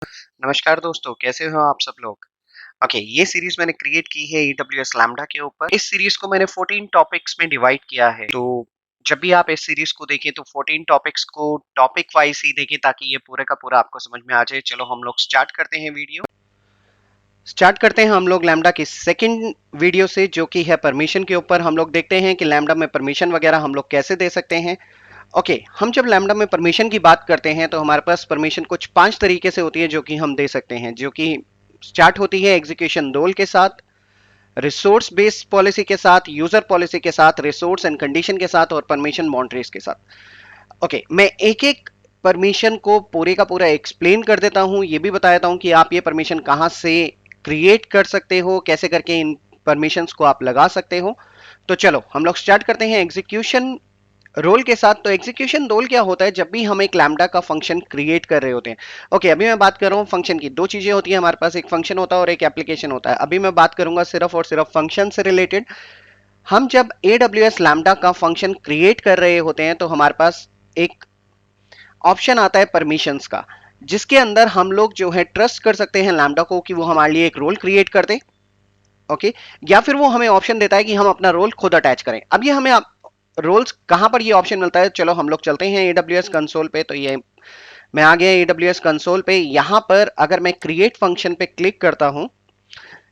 नमस्कार दोस्तों, कैसे हो आप सब लोग? ओके, ये सीरीज़ मैंने क्रिएट की है AWS लैम्ब्डा के ऊपर। इस सीरीज़ को मैंने 14 टॉपिक्स में डिवाइड किया है। तो जब भी आप इस सीरीज़ को देखें तो 14 टॉपिक्स को टॉपिक वाइज़ ही देखें ताकि ये पूरे का पूरा आपको समझ में आ जाए। चलो हम लोग स्टार्ट करते हैं वीडियो। स्टार्ट करते हैं हम लोग लैम्ब्डा की सेकंड वीडियो से, जो कि है परमिशन के ऊपर। हम लोग देखते हैं कि लैम्ब्डा में परमिशन वगैरह हम लोग कैसे दे सकते हैं। ओके, हम जब लैम्ब्डा में परमिशन की बात करते हैं तो हमारे पास परमिशन कुछ 5 तरीके से होती है जो कि हम दे सकते हैं, जो कि स्टार्ट होती है एग्जीक्यूशन रोल के साथ, रिसोर्स बेस्ड पॉलिसी के साथ, यूजर पॉलिसी के साथ, रिसोर्स एंड कंडीशन के साथ और परमिशन बाउंड्रीज के साथ। ओके, मैं एक एक परमिशन को पूरे का पूरा एक्सप्लेन कर देता हूं, ये भी बता देता हूं कि आप ये परमिशन कहां से क्रिएट कर सकते हो, कैसे करके इन परमिशंस को आप लगा सकते हो। तो चलो हम लोग स्टार्ट करते हैं एग्जीक्यूशन रोल के साथ। तो एग्जीक्यूशन रोल क्या होता है? जब भी हम एक लैम्ब्डा का फंक्शन क्रिएट कर रहे होते हैं। ओके, अभी मैं बात कर रहा हूँ फंक्शन की। दो चीजें होती है हमारे पास, एक फंक्शन होता है और एक एप्लीकेशन होता है। अभी मैं बात करूंगा सिर्फ और सिर्फ फंक्शन से रिलेटेड। हम जब AWS लैम्ब्डा का फंक्शन क्रिएट कर रहे होते हैं तो हमारे पास एक ऑप्शन आता है परमिशंस का, जिसके अंदर हम लोग जो है ट्रस्ट कर सकते हैं लैम्ब्डा को कि वो हमारे लिए एक रोल क्रिएट कर दे। ओके, या फिर वो हमें ऑप्शन देता है कि हम अपना रोल खुद अटैच करें। अब ये हमें रोल्स कहां पर ये ऑप्शन मिलता है? चलो हम लोग चलते हैं AWS कंसोल पे। तो ये मैं आ गया AWS कंसोल पे। यहां पर अगर मैं क्रिएट फंक्शन पे क्लिक करता हूं,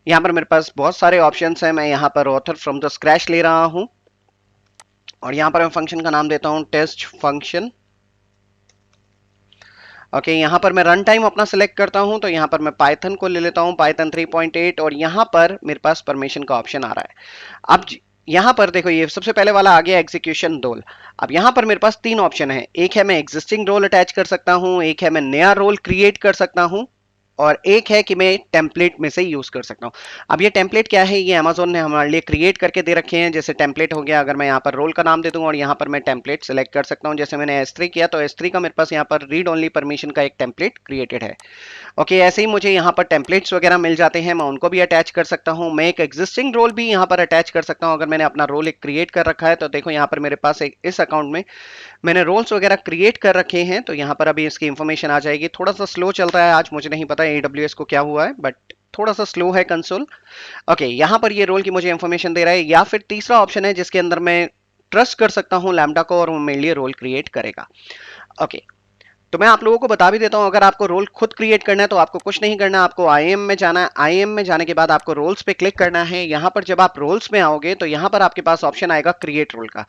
यहां पर मेरे पास बहुत सारे ऑप्शंस हैं। मैं यहां पर ऑथर फ्रॉम द स्क्रैच ले रहा हूं और यहां पर मैं फंक्शन का नाम देता हूं टेस्ट फंक्शन। ओके, यहाँ पर मैं रन टाइम अपना सिलेक्ट करता हूँ। तो यहाँ पर मैं पाइथन को ले लेता हूँ, पाइथन 3.8, और यहाँ पर मेरे पास परमिशन का ऑप्शन आ रहा है। अब यहाँ पर देखो, ये सबसे पहले वाला आ गया एग्जीक्यूशन रोल। अब यहाँ पर मेरे पास तीन ऑप्शन है। एक है मैं एग्जिस्टिंग रोल अटैच कर सकता हूँ, एक है मैं नया रोल क्रिएट कर सकता हूँ, और एक है कि मैं टेम्पलेट में से यूज कर सकता हूँ। अब ये टेम्पलेट क्या है? ये अमेजोन ने हमारे लिए क्रिएट करके दे रखे हैं। जैसे टेम्पलेट हो गया, अगर मैं यहाँ पर रोल का नाम दे दूं और यहाँ पर मैं टेम्पलेट सेलेक्ट कर सकता हूँ। जैसे मैंने S3 किया तो S3 का मेरे पास यहाँ पर रीड ओनली परमिशन का एक टेम्पलेट क्रिएटेड है। ओके, ऐसे ही मुझे यहाँ पर टेम्पलेट्स वगैरह मिल जाते हैं, मैं उनको भी अटैच कर सकता हूँ। मैं एक एग्जिस्टिंग रोल भी यहाँ पर अटैच कर सकता हूँ। अगर मैंने अपना रोल एक क्रिएट कर रखा है तो देखो यहाँ पर मेरे पास एक इस अकाउंट में मैंने रोल्स वगैरह क्रिएट कर रखे हैं। तो यहाँ पर अभी इसकी इंफॉर्मेशन आ जाएगी। थोड़ा सा स्लो चल रहा है आज, मुझे नहीं पता AWS को क्या हुआ है, बट थोड़ा सा स्लो है कंसोल। ओके, यहाँ पर ये रोल की मुझे इंफॉर्मेशन दे रहा है। या फिर तीसरा ऑप्शन है जिसके अंदर मैं ट्रस्ट कर सकता हूँ लैम्ब्डा को और वो मेरे लिए रोल क्रिएट करेगा। ओके, तो मैं आप लोगों को बता भी देता हूं, अगर आपको रोल खुद क्रिएट करना है तो आपको कुछ नहीं करना, आपको IAM में जाना है। IAM में जाने के बाद आपको रोल्स पे क्लिक करना है। यहां पर जब आप रोल्स में आओगे तो यहां पर आपके पास ऑप्शन आएगा क्रिएट रोल का।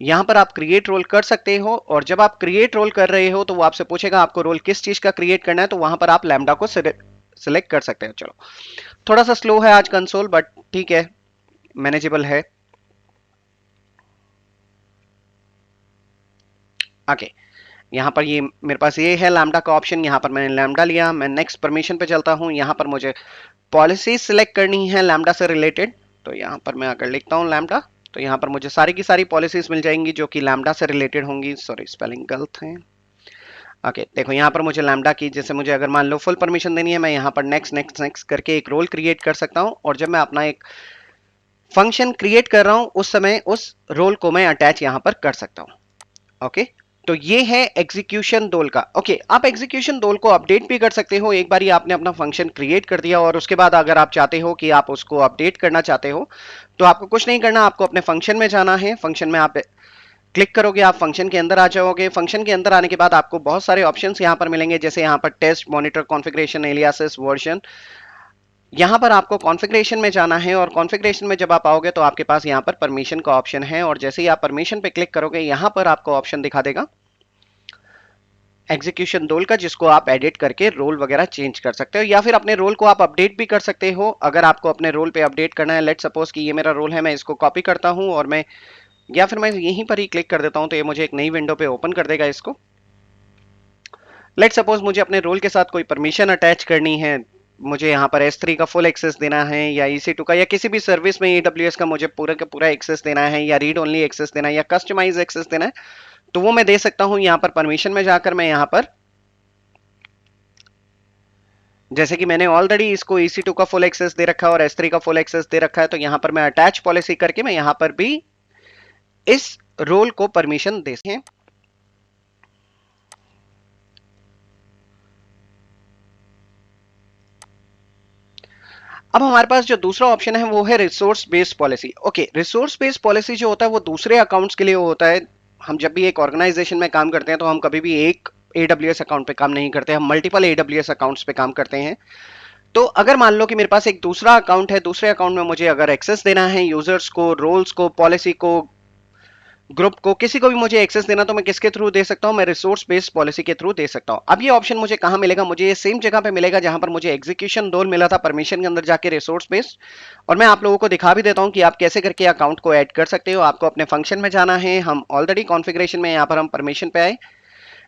यहां पर आप क्रिएट रोल कर सकते हो, और जब आप क्रिएट रोल कर रहे हो तो वो आपसे पूछेगा आपको रोल किस चीज का क्रिएट करना है, तो वहां पर आप लैम्ब्डा को सिलेक्ट कर सकते हो। चलो, थोड़ा सा स्लो है आज कंसोल, बट ठीक है, मैनेजेबल है। ओके, यहाँ पर ये मेरे पास ये है लैम्ब्डा का ऑप्शन। यहाँ पर मैंने लैम्ब्डा लिया। मैं नेक्स्ट परमिशन पे चलता हूँ। यहाँ पर मुझे पॉलिसी सिलेक्ट करनी है लैम्ब्डा से रिलेटेड। तो यहाँ पर मैं आकर लिखता हूँ लैम्ब्डा। तो यहाँ पर मुझे सारी की सारी पॉलिसीज मिल जाएंगी जो कि लैम्ब्डा से रिलेटेड होंगी। सॉरी, स्पेलिंग गलत है। ओके, देखो यहाँ पर मुझे लैम्ब्डा की, जैसे मुझे अगर मान लो फुल परमिशन देनी है, मैं यहाँ पर नेक्स्ट नेक्स्ट नेक्स्ट करके एक रोल क्रिएट कर सकता हूँ, और जब मैं अपना एक फंक्शन क्रिएट कर रहा हूँ उस समय उस रोल को मैं अटैच यहाँ पर कर सकता हूँ। ओके, तो ये है एग्जीक्यूशन रोल का। ओके, आप एग्जीक्यूशन रोल को अपडेट भी कर सकते हो। एक बार आपने अपना फंक्शन क्रिएट कर दिया और उसके बाद अगर आप चाहते हो कि आप उसको अपडेट करना चाहते हो तो आपको कुछ नहीं करना, आपको अपने फंक्शन में जाना है। फंक्शन में आप क्लिक करोगे, आप फंक्शन के अंदर आ जाओगे। फंक्शन के अंदर आने के बाद आपको बहुत सारे ऑप्शंस यहाँ पर मिलेंगे, जैसे यहाँ पर test, monitor, configuration, aliases, version. यहाँ पर आपको कॉन्फ़िगरेशन में जाना है, और कॉन्फ़िगरेशन में जब आप आओगे तो आपके पास यहाँ पर परमिशन का ऑप्शन है, और जैसे ही आप परमिशन पे क्लिक करोगे यहाँ पर आपको ऑप्शन दिखा देगा एग्जीक्यूशन रोल का, जिसको आप एडिट करके रोल वगैरह चेंज कर सकते हो, या फिर अपने रोल को आप अपडेट भी कर सकते हो। अगर आपको अपने रोल पे अपडेट करना है, लेट सपोज कि ये मेरा रोल है, मैं इसको कॉपी करता हूँ और मैं, या फिर मैं यहीं पर ही क्लिक कर देता हूँ तो ये मुझे एक नई विंडो पे ओपन कर देगा इसको। लेट सपोज मुझे अपने रोल के साथ कोई परमिशन अटैच करनी है, मुझे यहाँ पर S3 का फुल एक्सेस देना है, या EC2 का, या किसी भी सर्विस में AWS का मुझे पूरा का पूरा एक्सेस देना है, या रीड ओनली एक्सेस देना है, या कस्टमाइज एक्सेस देना है, तो वो मैं दे सकता हूँ। यहाँ पर परमिशन में जाकर मैं यहाँ पर, जैसे कि मैंने ऑलरेडी इसको EC2 का फुल एक्सेस दे रखा है और S3 का फुल एक्सेस दे रखा है, तो यहाँ पर मैं अटैच पॉलिसी करके मैं यहाँ पर भी इस रोल को परमिशन दे सकते हैं। अब हमारे पास जो दूसरा ऑप्शन है वो है resource based policy. Okay, resource based policy जो होता है वो दूसरे अकाउंट्स के लिए होता है। हम जब भी एक ऑर्गेनाइजेशन में काम करते हैं तो हम कभी भी एक AWS अकाउंट पे काम नहीं करते, हम मल्टीपल AWS अकाउंट्स पे काम करते हैं। तो अगर मान लो कि मेरे पास एक दूसरा अकाउंट है, दूसरे अकाउंट में मुझे अगर एक्सेस देना है यूजर्स को, रोल्स को, पॉलिसी को, ग्रुप को, किसी को भी मुझे एक्सेस देना, तो मैं किसके थ्रू दे सकता हूं? मैं रिसोर्स बेस्ड पॉलिसी के थ्रू दे सकता हूं। अब ये ऑप्शन मुझे कहां मिलेगा? मुझे ये सेम जगह पे मिलेगा जहां पर मुझे एग्जीक्यूशन रोल मिला था परमिशन के अंदर जाके रिसोर्स बेस्ड। और मैं आप लोगों को दिखा भी देता हूं कि आप कैसे करके अकाउंट को ऐड कर सकते हो। आपको अपने फंक्शन में जाना है, हम ऑलरेडी कॉन्फ़िगरेशन में यहाँ पर हम परमिशन पे आए।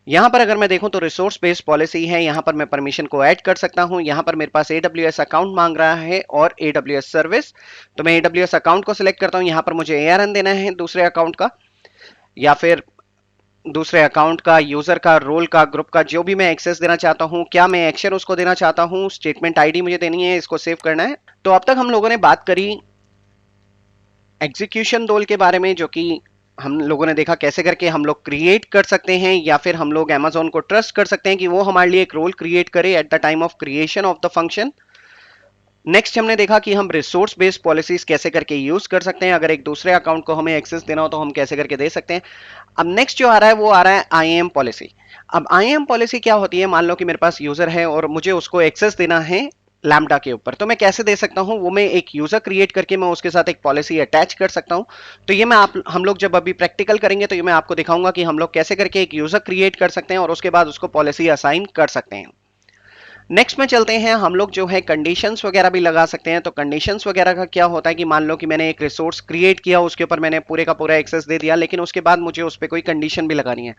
यहाँ पर अगर मैं देखूं तो रिसोर्स बेस्ड पॉलिसी है, यहाँ पर मैं परमिशन को ऐड कर सकता हूं। यहाँ पर मेरे पास AWS अकाउंट मांग रहा है और AWS सर्विस, तो मैं AWS अकाउंट को सिलेक्ट करता हूं। यहाँ पर मुझे ARN देना है दूसरे अकाउंट का, या फिर दूसरे अकाउंट का, यूजर का, रोल का, ग्रुप का, जो भी मैं एक्सेस देना चाहता हूं, क्या मैं एक्शन उसको देना चाहता हूं, स्टेटमेंट आईडी मुझे देनी है, इसको सेव करना है। तो अब तक हम लोगों ने बात करी एग्जीक्यूशन रोल के बारे में, जो कि हम लोगों ने देखा कैसे करके हम लोग क्रिएट कर सकते हैं, या फिर हम लोग Amazon को ट्रस्ट कर सकते हैं कि वो हमारे लिए एक रोल क्रिएट करे at the time of creation of the function. Next हमने देखा कि हम रिसोर्स बेस्ड पॉलिसीज कैसे करके यूज कर सकते हैं, अगर एक दूसरे अकाउंट को हमें एक्सेस देना हो तो हम कैसे करके दे सकते हैं। अब नेक्स्ट जो आ रहा है वो आ रहा है IAM पॉलिसी। अब IAM पॉलिसी क्या होती है? मान लो कि मेरे पास यूजर है और मुझे उसको एक्सेस देना है लैम्बडा के ऊपर, तो मैं कैसे दे सकता हूं? वो मैं एक यूजर क्रिएट करके मैं उसके साथ एक पॉलिसी अटैच कर सकता हूं। तो ये मैं हम लोग जब अभी प्रैक्टिकल करेंगे तो ये मैं आपको दिखाऊंगा कि हम लोग कैसे करके एक यूजर क्रिएट कर सकते हैं और उसके बाद उसको पॉलिसी असाइन कर सकते हैं। नेक्स्ट में चलते हैं, हम लोग जो है कंडीशंस वगैरह भी लगा सकते हैं। तो कंडीशंस वगैरह का क्या होता है कि मान लो कि मैंने एक रिसोर्स क्रिएट किया, उसके ऊपर मैंने पूरे का पूरा एक्सेस दे दिया, लेकिन उसके बाद मुझे उस पर कोई कंडीशन भी लगानी है।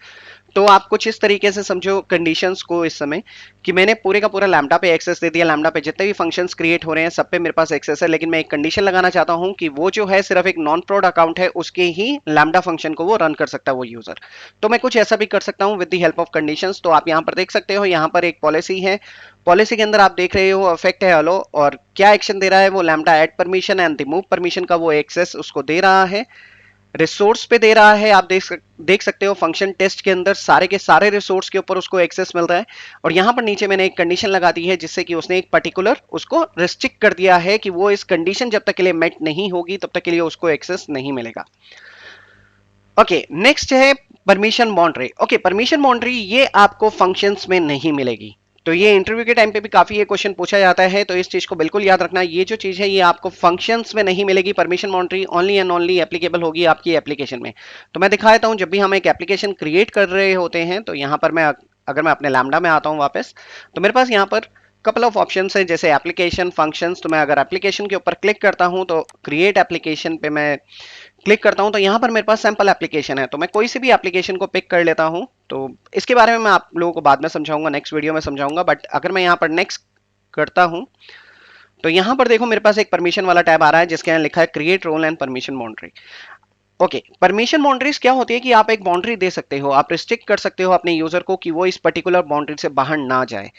तो आप कुछ इस तरीके से समझो कंडीशंस को इस समय, कि मैंने पूरे का पूरा लैम्बडा पे एक्सेस दे दिया, लैम्बडा पे जितने भी फंक्शंस क्रिएट हो रहे हैं सब पे मेरे पास एक्सेस है, लेकिन मैं एक कंडीशन लगाना चाहता हूं कि वो जो है सिर्फ एक नॉन प्रोड अकाउंट है, उसके ही लैम्बडा फंक्शन को वो रन कर सकता है वो यूजर। तो मैं कुछ ऐसा भी कर सकता हूं with the help of conditions. तो आप यहां पर देख सकते हो, यहां पर एक पॉलिसी है, पॉलिसी के अंदर आप देख रहे हो अफेक्ट है हेलो, और क्या एक्शन दे रहा है वो? Lambda add permission and remove permission का वो एक्सेस उसको दे रहा है, रिसोर्स पे दे रहा है। आप देख सकते हो फंक्शन टेस्ट के अंदर सारे के सारे रिसोर्स के ऊपर उसको एक्सेस मिल रहा है। और यहां पर नीचे मैंने एक कंडीशन लगा दी है, जिससे कि उसने एक पर्टिकुलर उसको रिस्ट्रिक्ट कर दिया है कि वो इस कंडीशन जब तक के लिए मेट नहीं होगी तब तक के लिए उसको एक्सेस नहीं मिलेगा। ओके, नेक्स्ट है permission boundary. Okay, permission boundary ये आपको फंक्शंस में नहीं मिलेगी। तो ये इंटरव्यू के टाइम पे भी काफी ये क्वेश्चन पूछा जाता है, तो इस चीज को बिल्कुल याद रखना। ये जो चीज है ये आपको फंक्शंस में नहीं मिलेगी। Permission boundary only and only applicable होगी आपकी एप्लीकेशन में। तो मैं दिखा देता हूं, जब भी हम एक एप्लीकेशन क्रिएट कर रहे होते हैं तो यहां पर मैं अगर मैं अपने लैम्बडा में आता हूं वापस, तो मेरे पास यहाँ पर कपल ऑफ ऑप्शंस है, जैसे एप्लीकेशन, फंक्शंस। तो मैं अगर एप्लीकेशन के ऊपर क्लिक करता हूं तो क्रिएट एप्लीकेशन पे मैं क्लिक करता हूं, तो यहां पर मेरे पास सैंपल एप्लीकेशन है। तो मैं कोई सी भी एप्लीकेशन को पिक कर लेता हूं। तो इसके बारे में मैं आप लोगों को बाद में समझाऊंगा, नेक्स्ट वीडियो में समझाऊंगा। बट अगर मैं यहां पर नेक्स्ट करता हूं तो यहां पर देखो मेरे पास एक परमिशन वाला टैब आ रहा है, जिसके अंदर लिखा है create role and permission boundary. Okay, permission boundaries क्या होती है कि आप एक बाउंड्री दे सकते हो, आप रिस्ट्रिक्ट कर सकते हो अपने यूजर को कि वो इस पर्टिकुलर बाउंड्री से बाहर ना जाए।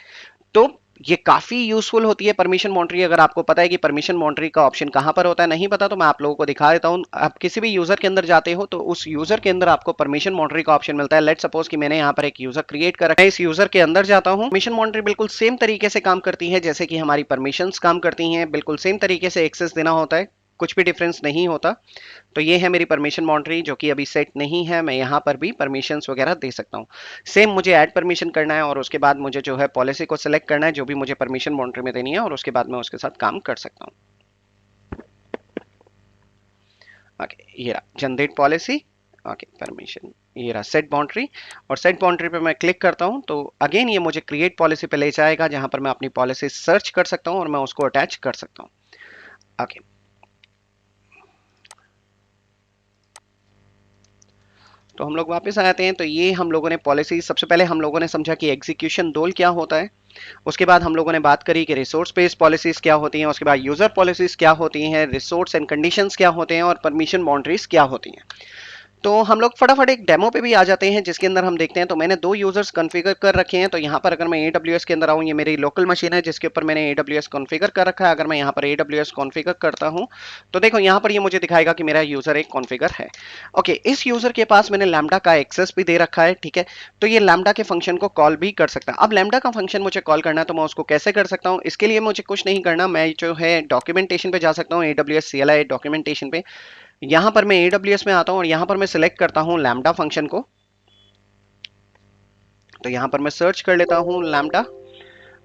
तो ये काफी यूजफुल होती है परमिशन बाउंड्री। अगर आपको पता है कि परमिशन बाउंड्री का ऑप्शन कहां पर होता है, नहीं पता, तो मैं आप लोगों को दिखा देता हूं। आप किसी भी यूजर के अंदर जाते हो तो उस यूजर के अंदर आपको परमिशन बाउंड्री का ऑप्शन मिलता है। लेट सपोज कि मैंने यहां पर एक यूजर क्रिएट कर रखा है, इस यूजर के अंदर जाता हूं। परमिशन बाउंड्री बिल्कुल सेम तरीके से काम करती है जैसे कि हमारी परमिशंस काम करती हैं, बिल्कुल सेम तरीके से एक्सेस देना होता है, कुछ भी डिफरेंस नहीं होता। तो ये है मेरी परमिशन बाउंड्री जो कि अभी सेट नहीं है। मैं यहाँ पर भी परमिशंस वगैरह दे सकता हूँ। सेम मुझे ऐड परमिशन करना है और उसके बाद मुझे जो है पॉलिसी को सिलेक्ट करना है जो भी मुझे परमिशन बाउंड्री में देनी है, और उसके बाद मैं उसके साथ काम कर सकता हूँ। ओके, ये रहा जनरेट पॉलिसी। ओके, परमिशन, ये रहा सेट बाउंड्री। और सेट बाउंड्री पे मैं क्लिक करता हूँ तो अगेन ये मुझे क्रिएट पॉलिसी पे ले जाएगा, जहां पर मैं अपनी पॉलिसी सर्च कर सकता हूँ और मैं उसको अटैच कर सकता हूँ। ओके, तो हम लोग वापस आ जाते हैं। तो ये हम लोगों ने पॉलिसी, सबसे पहले हम लोगों ने समझा कि एग्जीक्यूशन रोल क्या होता है, उसके बाद हम लोगों ने बात करी कि रिसोर्स बेस्ड पॉलिसीज क्या होती हैं, उसके बाद यूजर पॉलिसीज क्या होती हैं, रिसोर्स एंड कंडीशंस क्या होते हैं, और परमिशन बाउंड्रीज क्या होती हैं। तो हम लोग फटाफट एक डेमो पे भी आ जाते हैं जिसके अंदर हम देखते हैं। तो मैंने 2 यूजर्स कॉन्फ़िगर कर रखे हैं। तो यहाँ पर अगर मैं AWS के अंदर आऊँ, ये मेरी लोकल मशीन है जिसके ऊपर मैंने AWS कॉन्फ़िगर कर रखा है। अगर मैं यहाँ पर AWS कॉन्फ़िगर करता हूँ तो देखो यहाँ पर ये मुझे दिखाएगा कि मेरा यूजर एक कॉन्फ़िगर है। ओके, इस यूजर के पास मैंने लैम्डा का एक्सेस भी दे रखा है, ठीक है। तो ये लैम्डा के फंक्शन को कॉल भी कर सकता है। अब लैम्डा का फंक्शन मुझे कॉल करना है तो मैं उसको कैसे कर सकता हूँ? इसके लिए मुझे कुछ नहीं करना, मैं जो है डॉक्यूमेंटेशन पे जा सकता हूँ, AWS CLI डॉक्यूमेंटेशन पे। यहाँ पर मैं AWS में आता हूँ और यहाँ पर मैं सिलेक्ट करता हूँ लैम्डा फंक्शन को। तो यहाँ पर मैं सर्च कर लेता हूँ लैम्डा।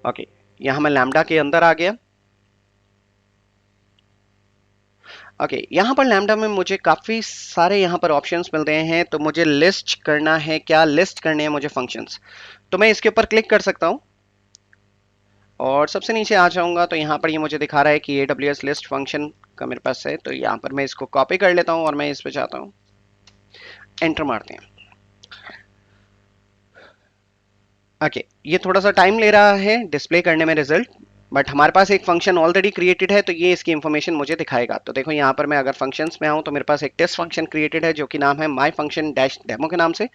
ओके, यहाँ मैं लैम्डा के अंदर आ गया। ओके, यहाँ पर लैम्डा में मुझे काफ़ी सारे यहाँ पर ऑप्शंस मिल रहे हैं। तो मुझे लिस्ट करना है, क्या लिस्ट करने हैं मुझे फंक्शंस। तो मैं इसके ऊपर क्लिक कर सकता हूँ और सबसे नीचे आ जाऊँगा तो यहाँ पर ये मुझे दिखा रहा है कि AWS लिस्ट फंक्शन का मेरे पास है। तो यहाँ पर मैं इसको कॉपी कर लेता हूँ और मैं इस पे जाता हूँ, एंटर मारते हैं। ओके, ये थोड़ा सा टाइम ले रहा है डिस्प्ले करने में रिजल्ट, बट हमारे पास एक फंक्शन ऑलरेडी क्रिएटेड है तो ये इसकी इंफॉर्मेशन मुझे दिखाएगा। तो देखो यहाँ पर मैं अगर फंक्शंस में आऊँ तो मेरे पास एक टेस्ट फंक्शन क्रिएटेड है जो कि नाम है माई फंक्शन डैश डेमो के नाम से।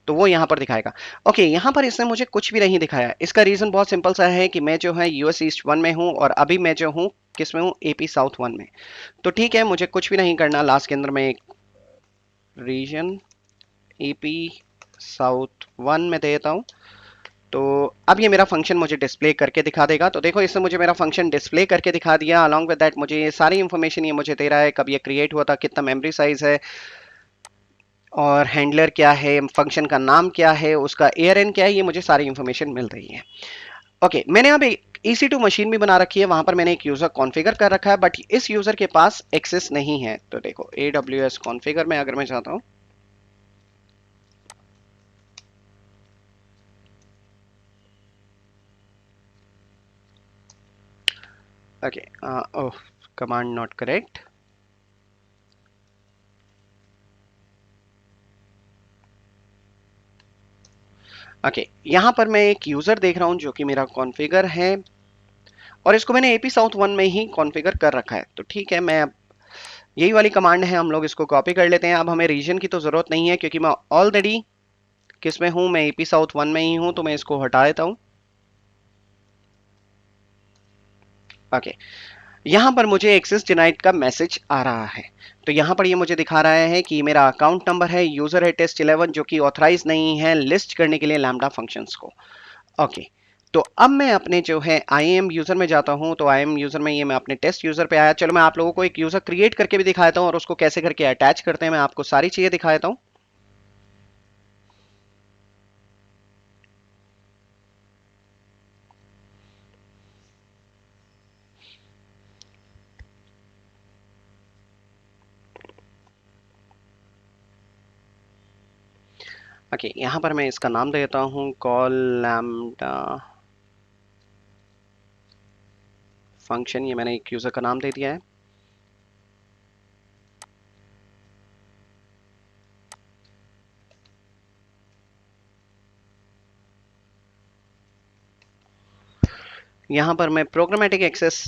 तो वो यहाँ पर दिखाएगा। ओके, यहाँ पर इसने मुझे कुछ भी नहीं दिखाया। इसका रीज़न बहुत सिंपल सा है कि मैं जो है US ईस्ट 1 में हूँ और अभी मैं जो हूँ किस में हूँ, AP साउथ 1 में। तो ठीक है, मुझे कुछ भी नहीं करना। लास्ट के अंदर मैं एक रीजन AP साउथ 1 में देता हूँ। तो अब ये मेरा फंक्शन मुझे डिस्प्ले करके दिखा देगा। तो देखो इसने मुझे मेरा फंक्शन डिस्प्ले करके दिखा दिया। अलॉन्ग विद दैट मुझे ये सारी इंफॉर्मेशन ये मुझे दे रहा है, कब ये क्रिएट हुआ था, कितना मेमोरी साइज है और हैंडलर क्या है, फंक्शन का नाम क्या है, उसका ARN क्या है, ये मुझे सारी इंफॉर्मेशन मिल रही है। ओके, मैंने अब एक EC2 मशीन भी बना रखी है, वहां पर मैंने एक यूजर कॉन्फ़िगर कर रखा है, बट इस यूजर के पास एक्सेस नहीं है। तो देखो AWS कॉन्फ़िगर में अगर मैं चाहता हूँ, okay, oh, command not correct. Okay, यहाँ पर मैं एक यूजर देख रहा हूँ जो कि मेरा कॉन्फ़िगर है और इसको मैंने AP साउथ 1 में ही कॉन्फ़िगर कर रखा है। तो ठीक है, मैं अब यही वाली कमांड है, हम लोग इसको कॉपी कर लेते हैं। अब हमें रीजन की तो ज़रूरत नहीं है क्योंकि मैं ऑलरेडी किस में हूँ, मैं AP साउथ 1 में ही हूँ। तो मैं इसको हटा देता हूँ। ओके, यहाँ पर मुझे एक्सेस डिनाइड का मैसेज आ रहा है। तो यहाँ पर ये मुझे दिखा रहा है कि मेरा अकाउंट नंबर है, यूज़र है टेस्ट 11 जो कि ऑथराइज नहीं है लिस्ट करने के लिए लैम्डा फंक्शंस को। ओके, तो अब मैं अपने जो है IAM यूजर में जाता हूं। तो IAM यूजर में ये मैं अपने टेस्ट यूजर पे आया। चलो मैं आप लोगों को एक यूजर क्रिएट करके भी दिखा देता हूं और उसको कैसे करके अटैच करते हैं मैं आपको सारी चीजें दिखा देता हूं। ओके, यहां पर मैं इसका नाम दे देता हूं कॉल लैम्डा फंक्शन। ये मैंने एक यूजर का नाम दे दिया है। यहाँ पर मैं प्रोग्रामेटिक एक्सेस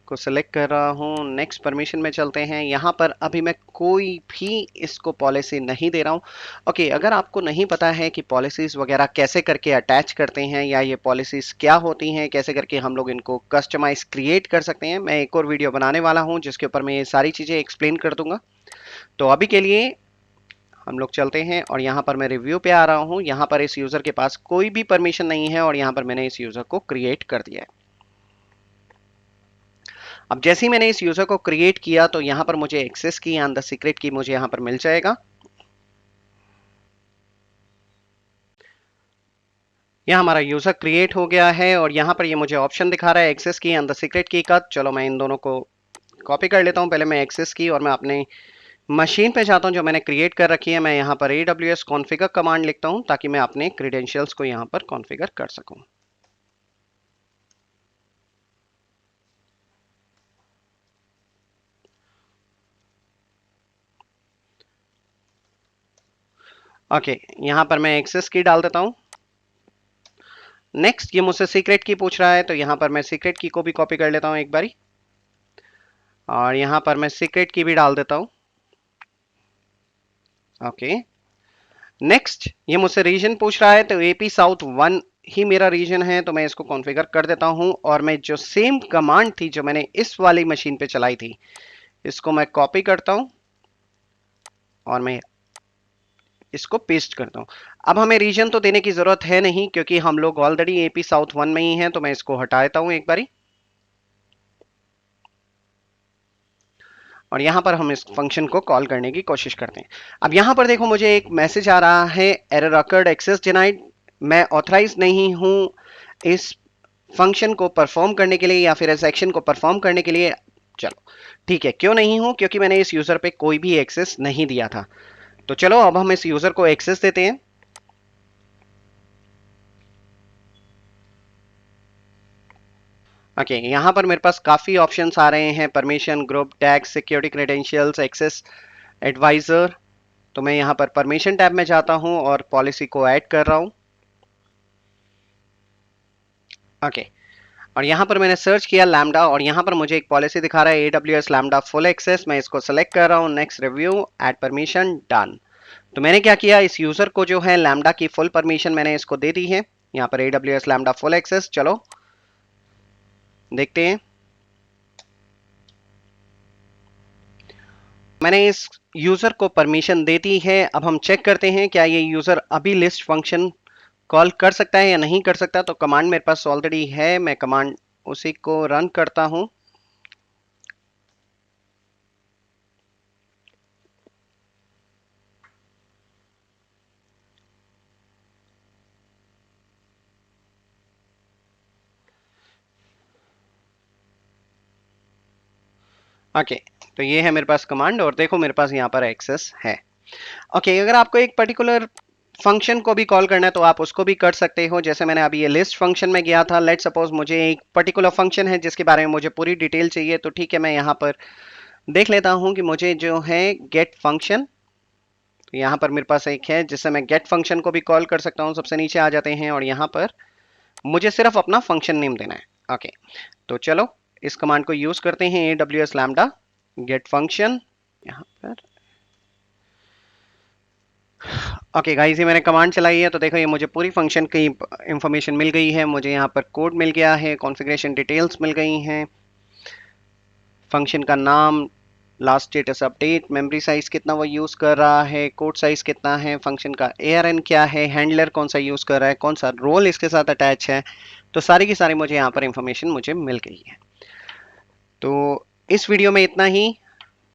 को सिलेक्ट कर रहा हूँ। नेक्स्ट परमिशन में चलते हैं। यहाँ पर अभी मैं कोई भी इसको पॉलिसी नहीं दे रहा हूँ। ओके, अगर आपको नहीं पता है कि पॉलिसीज़ वगैरह कैसे करके अटैच करते हैं या ये पॉलिसीज़ क्या होती हैं, कैसे करके हम लोग इनको कस्टमाइज क्रिएट कर सकते हैं, मैं एक और वीडियो बनाने वाला हूँ जिसके ऊपर मैं ये सारी चीज़ें एक्सप्लेन कर दूंगा। तो अभी के लिए हम लोग चलते हैं और यहाँ पर मैं रिव्यू पे आ रहा हूँ। यहाँ पर इस यूज़र के पास कोई भी परमिशन नहीं है और यहाँ पर मैंने इस यूज़र को क्रिएट कर दिया है। अब जैसे ही मैंने इस यूजर को क्रिएट किया तो यहाँ पर मुझे एक्सेस की एंड द सीक्रेट की मुझे यहाँ पर मिल जाएगा। यह हमारा यूजर क्रिएट हो गया है और यहाँ पर ये मुझे ऑप्शन दिखा रहा है एक्सेस की एंड द सीक्रेट की का। चलो मैं इन दोनों को कॉपी कर लेता हूँ। पहले मैं एक्सेस की और मैं अपने मशीन पे जाता हूँ जो मैंने क्रिएट कर रखी है। मैं यहाँ पर AWS कॉन्फ़िगर कमांड लिखता हूँ ताकि मैं अपने क्रीडेंशियल्स को यहाँ पर कॉन्फ़िगर कर सकूँ। ओके, यहाँ पर मैं एक्सेस की डाल देता हूँ। नेक्स्ट ये मुझसे सीक्रेट की पूछ रहा है तो यहाँ पर मैं सीक्रेट की को भी कॉपी कर लेता हूँ एक बारी और यहाँ पर मैं सीक्रेट की भी डाल देता हूँ। ओके, नेक्स्ट ये मुझसे रीजन पूछ रहा है, तो एपी साउथ 1 ही मेरा रीजन है, तो मैं इसको कॉन्फ़िगर कर देता हूं और मैं जो सेम कमांड थी जो मैंने इस वाली मशीन पे चलाई थी, इसको मैं कॉपी करता हूं और मैं इसको पेस्ट करता हूं। अब हमें रीजन तो देने की जरूरत है नहीं क्योंकि हम लोग ऑलरेडी एपी साउथ 1 में ही हैं, तो मैं इसको हटा देता हूं एक बारी और यहां पर हम इस फंक्शन को कॉल करने की कोशिश करते हैं। अब यहां पर देखो मुझे एक मैसेज आ रहा है, एरर अकर्ड, एक्सेस डिनाइड। मैं ऑथराइज नहीं हूं इस फंक्शन को परफॉर्म करने के लिए या फिर इस एक्शन को परफॉर्म करने के लिए। चलो ठीक है, क्यों नहीं हूं? क्योंकि मैंने इस यूजर पे कोई भी एक्सेस नहीं दिया था। तो चलो अब हम इस यूजर को एक्सेस देते हैं। ओके, यहाँ पर मेरे पास काफी ऑप्शंस आ रहे हैं, permission, group, tag, security credentials, access, advisor. तो मैं यहाँ पर परमिशन टैब में जाता हूँ और पॉलिसी को ऐड कर रहा हूँ। ओके, और यहाँ पर मैंने सर्च किया लैम्डा और यहाँ पर मुझे एक पॉलिसी दिखा रहा है AWS लैम्डा फुल एक्सेस। मैं इसको सेलेक्ट कर रहा हूँ, next review, add permission, done. तो मैंने क्या किया, इस यूजर को जो है लैम्डा की फुल परमिशन मैंने इसको दे दी है। यहाँ पर AWS लैम्डा फुल एक्सेस। चलो देखते हैं, मैंने इस यूजर को परमिशन दे दी है। अब हम चेक करते हैं क्या ये यूजर अभी लिस्ट फंक्शन कॉल कर सकता है या नहीं कर सकता। तो कमांड मेरे पास ऑलरेडी है, मैं कमांड उसी को रन करता हूं। ओके, तो ये है मेरे पास कमांड और देखो मेरे पास यहाँ पर एक्सेस है। ओके, अगर आपको एक पर्टिकुलर फंक्शन को भी कॉल करना है तो आप उसको भी कर सकते हो। जैसे मैंने अभी ये लिस्ट फंक्शन में गया था, लेट सपोज मुझे एक पर्टिकुलर फंक्शन है जिसके बारे में मुझे पूरी डिटेल चाहिए, तो ठीक है मैं यहाँ पर देख लेता हूँ कि मुझे जो है गेट फंक्शन, तो यहाँ पर मेरे पास एक है जिससे मैं गेट फंक्शन को भी कॉल कर सकता हूँ। सबसे नीचे आ जाते हैं और यहाँ पर मुझे सिर्फ अपना फंक्शन नेम देना है। ओके, तो चलो इस कमांड को यूज करते हैं, AWS लैम्डा गेट फंक्शन यहाँ पर। ओके गाइस, ये मैंने कमांड चलाई है, तो देखो ये मुझे पूरी फंक्शन की इंफॉर्मेशन मिल गई है। मुझे यहाँ पर कोड मिल गया है, कॉन्फ़िगरेशन डिटेल्स मिल गई हैं, फंक्शन का नाम, last status update, memory size कितना वो यूज़ कर रहा है, कोड साइज कितना है, फंक्शन का ARN क्या है, हैंडलर कौन सा यूज़ कर रहा है, कौन सा रोल इसके साथ अटैच है। तो सारी की सारी मुझे यहाँ पर इंफॉर्मेशन मुझे मिल गई है। तो इस वीडियो में इतना ही।